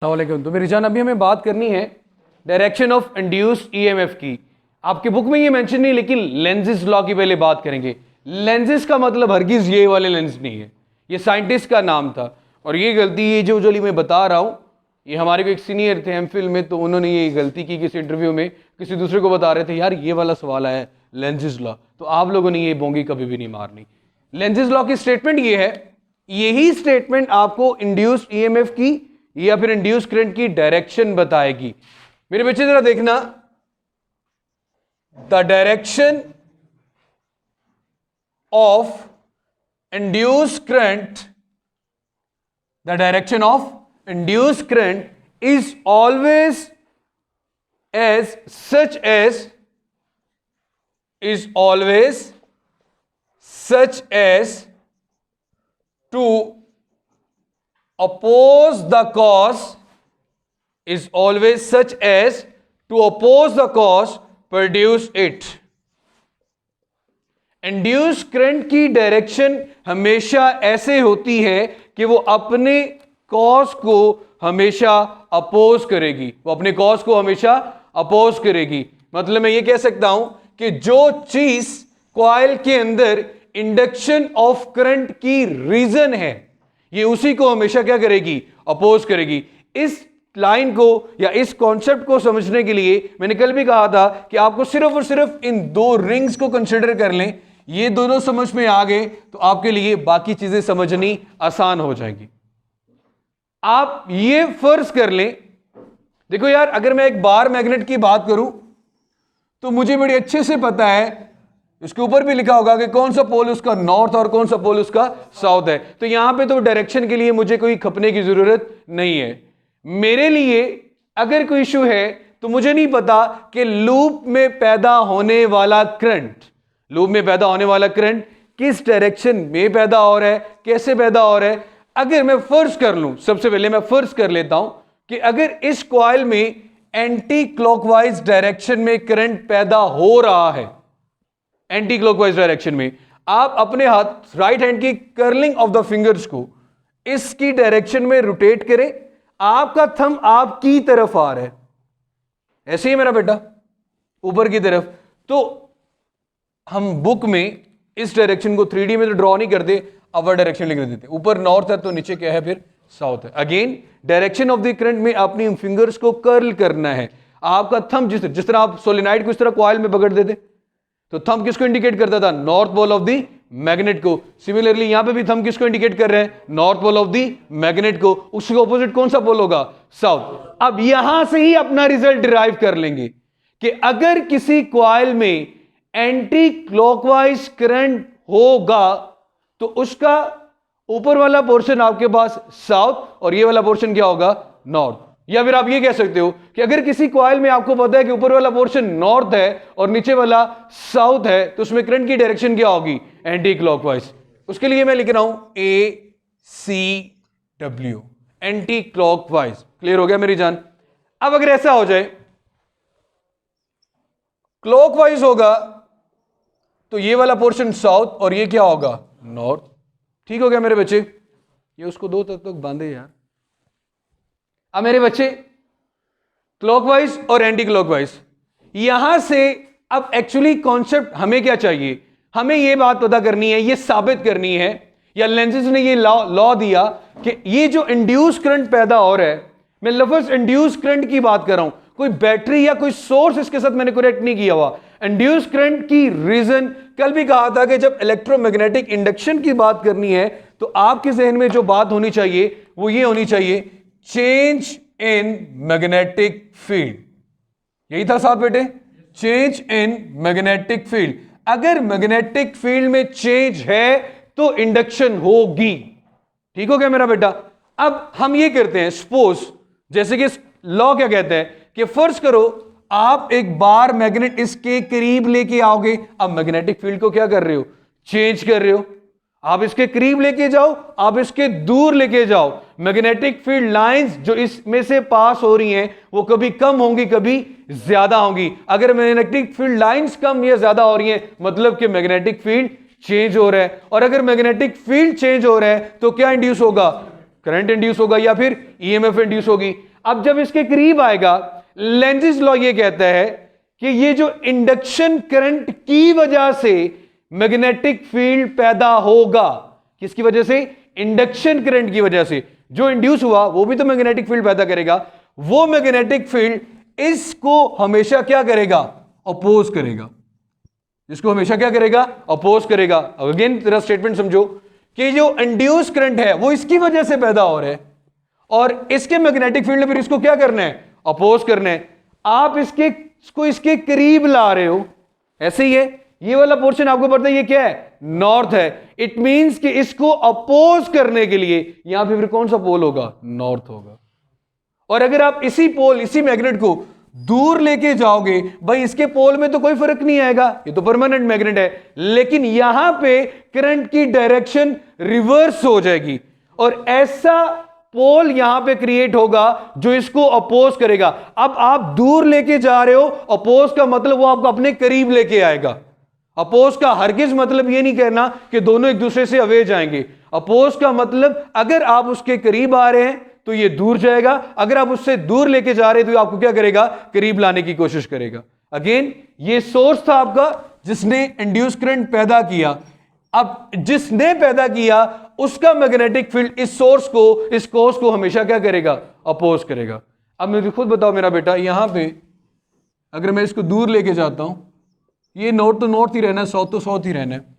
अस्सलामुअलैकुम। तो मेरी जान अभी हमें बात करनी है डायरेक्शन ऑफ इंड्यूस्ड ईएमएफ की। आपके बुक में ये मेंशन नहीं, लेकिन लेंजेस लॉ की पहले बात करेंगे। लेंजेस का मतलब हरगिज ये वाले लेंस नहीं है, ये साइंटिस्ट का नाम था। और ये गलती ये जो मैं बता रहा हूँ, ये हमारे को एक सीनियर थे एमफिल में, तो उन्होंने ये गलती की। किसी इंटरव्यू में किसी दूसरे को बता रहे थे, यार ये वाला सवाल आया है लेंजेस लॉ, तो आप लोगों ने ये बोंगी कभी भी नहीं मारनी। लेंजेस लॉ की स्टेटमेंट ये है, यही स्टेटमेंट आपको इंड्यूस्ड ईएमएफ की या फिर इंड्यूस करंट की डायरेक्शन बताएगी। मेरे बच्चे जरा देखना, the direction of induce current, the direction of induce current is always as such as, is always such as to oppose the cause, is always such as to oppose the cause produce it। Induce current की direction हमेशा ऐसे होती है कि वो अपने cause को हमेशा अपोज करेगी, वो अपने कॉज को हमेशा अपोज करेगी। मतलब मैं ये कह सकता हूं कि जो चीज कॉइल के अंदर इंडक्शन ऑफ करंट की रीजन है, ये उसी को हमेशा क्या करेगी, अपोज करेगी। इस लाइन को या इस कॉन्सेप्ट को समझने के लिए मैंने कल भी कहा था कि आपको सिर्फ और सिर्फ इन दो रिंग्स को कंसीडर कर लें। ये दोनों समझ में आ गए तो आपके लिए बाकी चीजें समझनी आसान हो जाएगी। आप ये फर्ज कर लें, देखो यार, अगर मैं एक बार मैग्नेट की बात करूं तो मुझे बड़ी अच्छे से पता है, इसके ऊपर भी लिखा होगा कि कौन सा पोल उसका नॉर्थ और कौन सा पोल उसका साउथ है। तो यहां पे तो डायरेक्शन के लिए मुझे कोई खपने की जरूरत नहीं है। मेरे लिए अगर कोई इशू है तो मुझे नहीं पता कि लूप में पैदा होने वाला करंट, लूप में पैदा होने वाला करंट किस डायरेक्शन में पैदा हो रहा है, कैसे पैदा हो रहा है। अगर मैं फर्ज कर लूं, सबसे पहले मैं फर्ज कर लेता हूं कि अगर इस कॉइल में एंटी क्लॉकवाइज डायरेक्शन में करंट पैदा हो रहा है, एंटी क्लॉकवाइज डायरेक्शन में, आप अपने हाथ राइट हैंड की कर्लिंग ऑफ द फिंगर्स को इसकी डायरेक्शन में रोटेट करें, आपका थंब आपकी तरफ आ रहा है, ऐसे ही मेरा बेटा ऊपर की तरफ। तो हम बुक में इस डायरेक्शन को 3D में तो ड्रॉ नहीं करते, अवर डायरेक्शन लिख देते। ऊपर नॉर्थ है तो नीचे क्या है, फिर साउथ है। Again direction of the current में अपनी फिंगर्स को कर्ल करना है। आपका थंब जिस तरह आप सोलेनाइड को इस तरह कॉइल में पकड़ देते तो थंब किसको इंडिकेट करता था, north pole of the magnet को। सिमिलरली यहां पे भी थंब किसको इंडिकेट कर रहे हैं, north pole of the magnet को। उसके ऑपोजिट कौन सा पोल होगा, साउथ। अब यहां से ही अपना रिजल्ट डिराइव कर लेंगे कि अगर किसी कॉइल में एंटी क्लॉकवाइज करंट होगा तो उसका ऊपर वाला पोर्शन आपके पास साउथ और ये वाला पोर्शन क्या होगा, नॉर्थ। या फिर आप ये कह सकते हो कि अगर किसी कॉइल में आपको पता है कि ऊपर वाला पोर्शन नॉर्थ है और नीचे वाला साउथ है, तो उसमें करंट की डायरेक्शन क्या होगी, एंटी क्लॉकवाइज। उसके लिए मैं लिख रहा हूं ACW, एंटी क्लॉकवाइज। क्लियर हो गया मेरी जान। अब अगर ऐसा हो जाए क्लॉकवाइज होगा तो ये वाला पोर्शन साउथ और ये क्या होगा, नॉर्थ। ठीक हो गया मेरे बच्चे, ये उसको दो तक बांधे यार। अब मेरे बच्चे क्लॉकवाइज और एंटी क्लॉकवाइज, यहां से अब एक्चुअली कॉन्सेप्ट हमें क्या चाहिए, हमें यह बात पता करनी है, यह साबित करनी है, या लेंजेस ने ये लॉ दिया कि ये जो इंड्यूस करंट पैदा हो रहा है, मैं लफ्ज इंड्यूस करंट की बात कर रहा हूं, कोई बैटरी या कोई सोर्स इसके साथ मैंने कनेक्ट नहीं किया हुआ। इंड्यूस करंट की रीजन कल भी कहा था कि जब इलेक्ट्रोमैग्नेटिक इंडक्शन की बात करनी है तो आपके जहन में जो बात होनी चाहिए वो ये होनी चाहिए, चेंज इन मैग्नेटिक फील्ड। यही था साथ बेटे, चेंज इन मैग्नेटिक फील्ड। अगर मैग्नेटिक फील्ड में चेंज है तो इंडक्शन होगी। ठीक हो गया मेरा बेटा। अब हम ये करते हैं, सपोज जैसे कि लॉ क्या कहते हैं कि फर्ज करो आप एक बार मैग्नेट इसके करीब लेके आओगे, अब मैग्नेटिक फील्ड को क्या कर रहे हो, चेंज कर रहे हो। आप इसके करीब लेके जाओ, आप इसके दूर लेके जाओ, मैग्नेटिक फील्ड लाइंस जो इसमें से पास हो रही हैं वो कभी कम होंगी कभी ज्यादा होंगी। अगर मैग्नेटिक फील्ड लाइंस कम या ज्यादा हो रही हैं मतलब कि मैग्नेटिक फील्ड चेंज हो रहा है, और अगर मैग्नेटिक फील्ड चेंज हो रहा है तो क्या इंड्यूस होगा, करंट इंड्यूस होगा या फिर ईएमएफ इंड्यूस होगी। अब जब इसके करीब आएगा, लेंजिस लॉ ये कहता है कि ये जो इंडक्शन करंट की वजह से मैग्नेटिक फील्ड पैदा होगा, किसकी वजह से? इंडक्शन करंट की वजह से जो इंड्यूस हुआ वो भी तो मैग्नेटिक फील्ड पैदा करेगा। वो मैग्नेटिक फील्ड इसको हमेशा क्या करेगा? अपोज करेगा। इसको हमेशा क्या करेगा? अपोज करेगा। अगेन तेरा स्टेटमेंट समझो कि जो इंड्यूस करंट है वो इसकी वजह से पैदा हो रहा है और इसके मैग्नेटिक फील्ड फिर इसको क्या करना है? अपोज करना है। आप इसके करीब ला रहे हो, ऐसे ही है। ये वाला पोर्शन आपको पता है ये क्या है? नॉर्थ है। इट मींस कि इसको अपोज करने के लिए यहां पे फिर कौन सा पोल होगा? नॉर्थ होगा। और अगर आप इसी पोल, इसी मैग्नेट को दूर लेके जाओगे, भाई इसके पोल में तो कोई फर्क नहीं आएगा, ये तो परमानेंट मैग्नेट है, लेकिन यहां पे करंट की डायरेक्शन रिवर्स हो जाएगी और ऐसा पोल यहां पे क्रिएट होगा जो इसको अपोज करेगा। अब आप दूर लेके जा रहे हो, अपोज का मतलब वो आपको अपने करीब लेके आएगा। अपोज का हरगिज मतलब ये नहीं कहना कि दोनों एक दूसरे से अवे जाएंगे। अपोज का मतलब अगर आप उसके करीब आ रहे हैं तो ये दूर जाएगा, अगर आप उससे दूर लेके जा रहे हैं तो आपको क्या करेगा? करीब लाने की कोशिश करेगा। अगेन ये सोर्स था आपका जिसने इंड्यूस करंट पैदा किया। अब जिसने पैदा किया उसका मैग्नेटिक फील्ड इस सोर्स को, इस कोर्स को हमेशा क्या करेगा? अपोज करेगा। अब मुझे खुद बताओ मेरा बेटा, यहां पे अगर मैं इसको दूर लेके जाता हूं, ये नॉर्थ तो नॉर्थ ही रहना है, साउथ तो साउथ ही रहना है।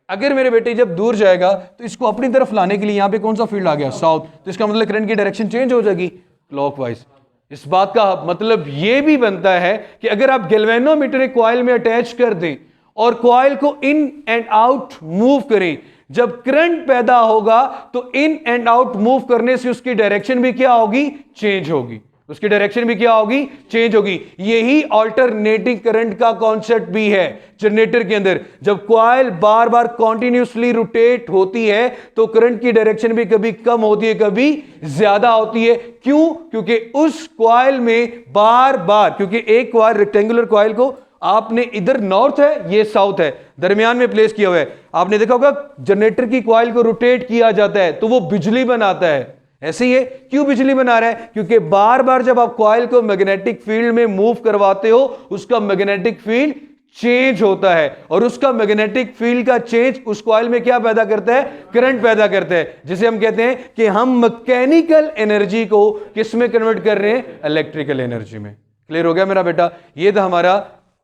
अगर मेरे बेटे जब दूर जाएगा तो इसको अपनी तरफ लाने के लिए यहां पे कौन सा फील्ड आ गया? साउथ। तो इसका मतलब करंट की डायरेक्शन चेंज हो जाएगी क्लॉकवाइज। इस बात का मतलब यह भी बनता है कि अगर आप गैल्वेनोमीटर एक कॉइल में अटैच कर दें और कॉइल को इन एंड आउट मूव करें, जब करंट पैदा होगा तो इन एंड आउट मूव करने से उसकी डायरेक्शन भी क्या होगी? चेंज होगी। उसकी डायरेक्शन भी क्या होगी? चेंज होगी। यही अल्टरनेटिंग करंट का कॉन्सेप्ट भी है जनरेटर के अंदर। जब कॉइल बार बार कॉन्टिन्यूसली रोटेट होती है तो करंट की डायरेक्शन भी कभी कम होती है, कभी ज्यादा होती है। क्यों? क्योंकि उस कॉइल में बार बार, क्योंकि एक कॉइल, रेक्टेंगुलर कॉइल को आपने इधर नॉर्थ है, ये साउथ है, दरमियान में प्लेस किया हुआ है। आपने देखा होगा जनरेटर की कॉइल को रोटेट किया जाता है तो वो बिजली बनाता है। ऐसे ही है। क्यों बिजली बना रहा है? क्योंकि बार बार जब आप कॉइल को मैग्नेटिक फील्ड में मूव करवाते हो उसका मैग्नेटिक फील्ड चेंज होता है और उसका मैग्नेटिक फील्ड का चेंज उस कॉइल में क्या पैदा करता है? करंट पैदा करता है, जिसे हम कहते हैं कि हम मैकेनिकल एनर्जी को किस में कन्वर्ट कर रहे हैं? इलेक्ट्रिकल एनर्जी में। क्लियर हो गया मेरा बेटा? ये था हमारा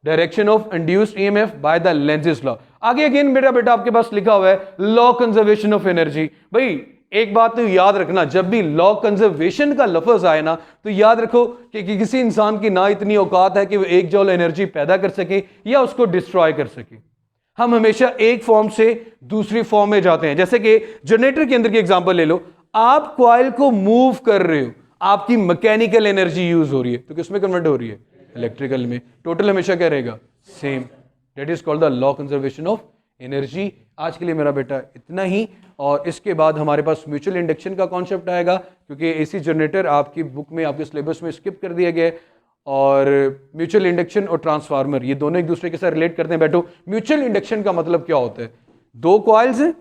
direction of induced EMF by the Lenz's law. आगे अगेन मेरा बेटा आपके पास लिखा हुआ है लॉ कंजर्वेशन ऑफ एनर्जी। भाई एक बात तो याद रखना, जब भी लॉ कंजर्वेशन का लफ्ज आए ना तो याद रखो कि किसी इंसान की ना इतनी औकात है कि वो 1 जूल एनर्जी पैदा कर सके या उसको डिस्ट्रॉय कर सके। हम हमेशा एक फॉर्म से दूसरी फॉर्म में जाते हैं। जैसे कि जनरेटर के अंदर की एग्जांपल ले लो, आप कॉइल को मूव कर रहे हो, आपकी मैकेनिकल एनर्जी यूज हो रही है, तो किसमें कन्वर्ट हो रही है? इलेक्ट्रिकल में। टोटल हमेशा क्या रहेगा? Same. That is called the law conservation of energy. आज के लिए मेरा बेटा इतना ही, और इसके बाद हमारे पास म्यूचुअल इंडक्शन का कॉन्सेप्ट आएगा, क्योंकि एसी जनरेटर आपकी बुक में, आपके सिलेबस में स्किप कर दिया गया है। और म्यूचुअल इंडक्शन और ट्रांसफार्मर ये दोनों एक दूसरे के साथ रिलेट करते हैं। बैठो, म्यूचुअल इंडक्शन का मतलब क्या होता है? 2 कॉइल्स हैं,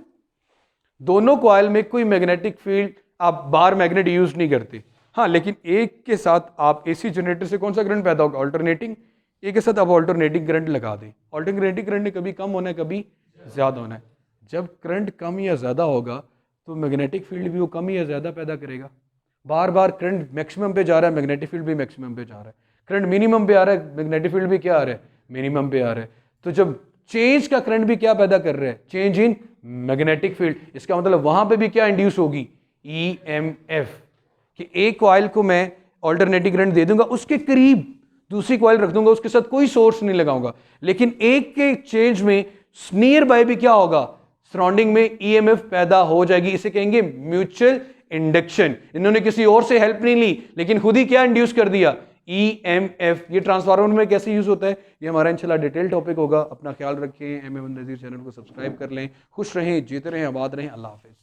दोनों कॉइल में कोई मैग्नेटिक फील्ड, आप बाहर मैग्नेट यूज नहीं करते, हाँ, लेकिन एक के साथ आप एसी जनरेटर से कौन सा करंट पैदा होगा? अल्टरनेटिंग। एक के साथ आप अल्टरनेटिंग करंट लगा दें। अल्टरनेटिंग करंट ने कभी कम होना है, कभी ज्यादा होना है। जब करंट कम या ज्यादा होगा तो मैग्नेटिक फील्ड भी वो कम या ज्यादा पैदा करेगा। बार बार करंट मैक्सिमम पे जा रहा है, मैग्नेटिक फील्ड भी मैक्सिमम पे जा रहा है। करंट मिनिमम पे आ रहा है, मैग्नेटिक फील्ड भी क्या आ रहा है? मिनिमम पे आ रहा है। तो जब चेंज का करंट भी क्या पैदा कर रहा है? Change in magnetic field. इसका मतलब वहां पे भी क्या इंड्यूस होगी? EMF। कि एक कॉइल को मैं अल्टरनेटिंग करंट दे दूंगा, उसके करीब दूसरी कॉइल रख दूंगा, उसके साथ कोई सोर्स नहीं लगाऊंगा, लेकिन एक के चेंज में नियर बाय भी क्या होगा? सराउंडिंग में EMF पैदा हो जाएगी। इसे कहेंगे म्यूचुअल इंडक्शन। इन्होंने किसी और से हेल्प नहीं ली, लेकिन खुद ही क्या इंड्यूस कर दिया? EMF। ये ट्रांसफार्मर में कैसे यूज होता है ये हमारा इंशाल्लाह डिटेल टॉपिक होगा। अपना ख्याल रखें। MM नज़ीर चैनल को सब्सक्राइब कर लें। खुश रहें, जीते रहें, आबाद रहें। अल्लाह हाफिज।